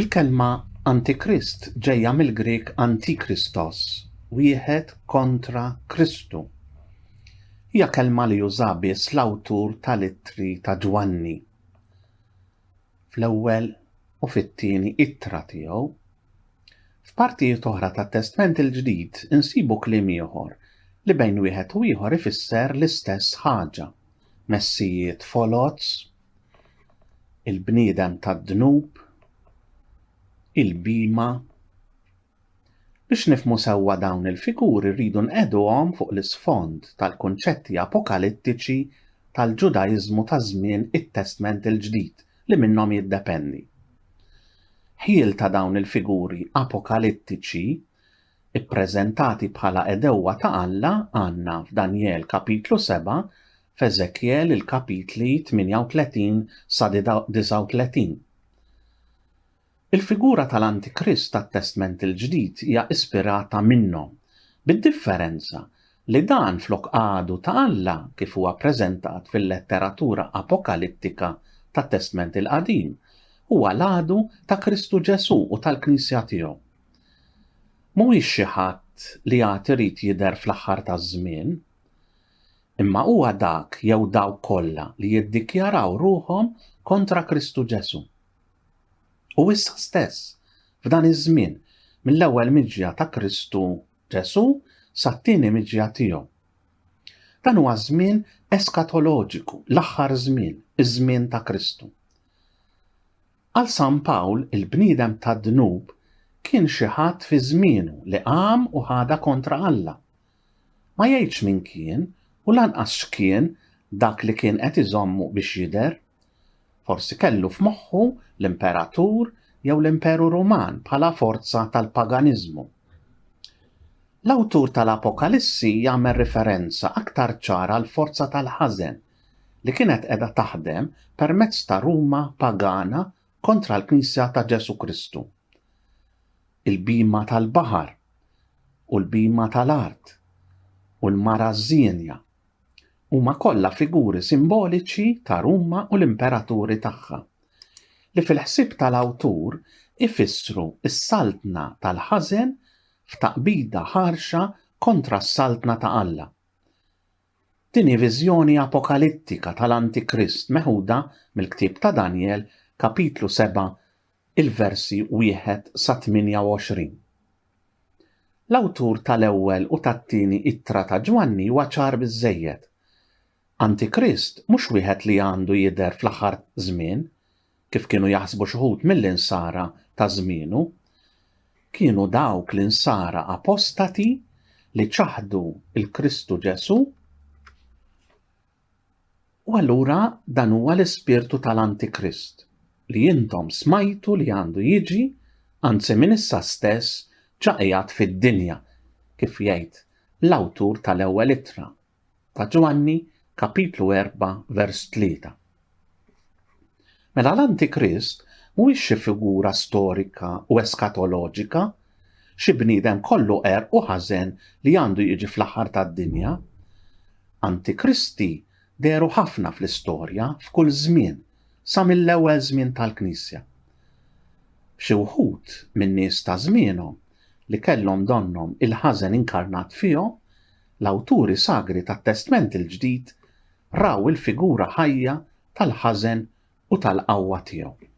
Il-kelma Antikrist ġejja mill-Grek Antikristos, wieħed kontra Kristu. Hija kelma li juża biss l-awtur tal-Ittri ta' Ġwanni fl-ewwel u fit-tieni ittra tiegħu. F'partijiet oħra tat-Testament il-Ġdid insibu kliem ieħor li bejn wieħed u ieħor ifisser l-istess ħaġa: messijiet folots, il-bniedem tad-dnub, il-bima. Biex nifhmu sewwa dawn il-figuri rridu nqegħduhom fuq l-isfond tal-kunċetti apokalittiċi tal-Ġudajiżmu ta' żmien it-Testament il-Ġdid li minnhom jiddependi. Ħiel ta' dawn il-figuri apokalittiċi ippreżentati bħala edewwa ta' Alla għandna f'Danjel kapitlu 7, f'Eżekjel il-kapitli 38 sa 39. Il-figura tal-Antikrist tat-Testament il-Ġdid hija ispirata minnhom, bid-differenza li dan flok għadu ta' Alla kif huwa ppreżentat fil-letteratura apokalittika tat-Testament il-Qadim huwa l-għadu ta' Kristu Ġesu u tal-Knisja tiegħu. Mhuwiex xi ħadd li għad irid jidher fl-aħħar taż-żmien, imma huwa dak jew dawk kollha li jiddikjaraw ruhom kontra Kristu Ġesu. U issa stess, f'dan iż-żmien, mill-ewwel miġja ta' Kristu Ġesu sat-tieni miġja tiegħu. Dan huwa żmien eskatoloġiku, l-aħħar żmien, iż-żmien ta' Kristu. Għal San Pawl il-bniedem tad-dnub kien xi ħadd fi żmienu li qam u ħada kontra Alla. Ma jgħidx min kien u lanqas x'kien dak li kien qed iżommu biex jidher. Forsi kellu f'moħħu l-imperatur jew l-Imperu Ruman bħala forza tal-paganiżmu. L-awtur tal-Apokalissi jagħmel referenza aktar ċara għal forza tal-ħażen li kienet qiegħda taħdem permezz ta' Ruma pagana kontra l-Knisja ta' Ġesu Kristu. Il-bima tal-baħar u l-bima tal-art u l-mara żienja huma kollha figuri simboliċi ta' Ruma u l-imperaturi tagħha li fil-ħsieb tal-awtur ifissru s-saltna tal-ħażen f'taqbida ħarxa kontra s-saltna ta' Alla. Din hi viżjoni apokalittika tal-Antikrist meħuda mill-ktieb ta' Danjel kapitlu 7 il-versi 1 sa 28. L-awtur tal-ewwel u tat-tieni ittra ta' Ġwanni huwa ċar biżżejjed. Antikrist mhux wieħed li għandu jidher fl-aħħar żmien, kif kienu jaħsbu xi wħud mill-insara ta' żmienu, kienu dawk l-insara apostati li ċaħdu il-Kristu Ġesu. U allura dan huwa l-ispirtu tal-Antikrist li intom smajtu li għandu jiġi, anzi minn issa stess ġa qiegħed fid-dinja, kif jgħid l-awtur tal-ewwel ittra ta' Ġwanni kapitlu 4 vers 3. Mela l-Antikrist mhuwiex xi figura storika u eskatoloġika, xi bniedem kollu u ħażen li għandu jiġi fl-aħħar tad-dinja. Antikristi deru ħafna fl-istorja f'kull żmien sa mill-ewwel żmien tal-Knisja. Xi wħud min-nies ta' żmienhom li kellhom donnhom il-ħażen inkarnat fihom, l-awturi sagri tat-Testament il-Ġdid raw il-figura ħajja tal-ħażen u tal-qawwa tiegħu.